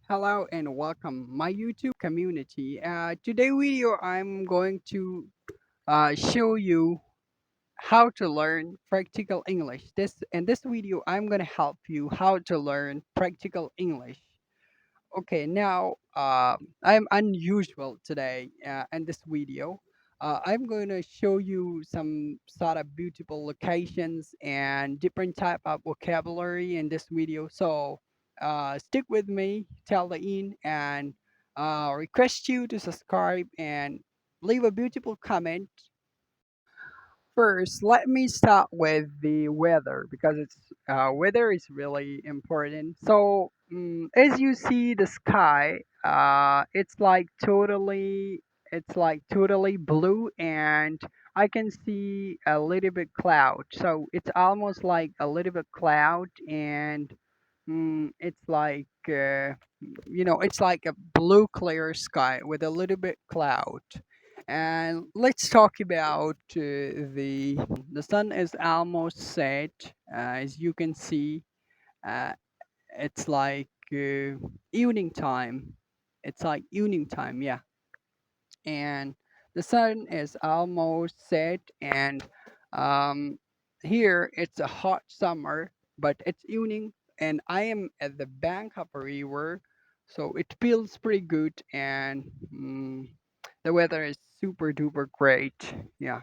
Hello and welcome my YouTube community. Today video I'm going to show you how to learn practical English. This video I'm going to help you how to learn practical English. Okay, now I'm unusual today in this video. I'm going to show you some sort of beautiful locations and different type of vocabulary in this video. So stick with me till the end and request you to subscribe and leave a beautiful comment. First, let me start with the weather because weather is really important. So, as you see the sky, it's like totally blue, and I can see a little bit cloud. So it's almost like a little bit cloud, and it's like it's like a blue clear sky with a little bit cloud. And let's talk about the sun is almost set. As you can see, uh, it's like evening time. It's like evening time, yeah. And the sun is almost set, and um, here it's a hot summer, but it's evening, and I am at the bank of a river, so it feels pretty good, and the weather is super duper great. Yeah.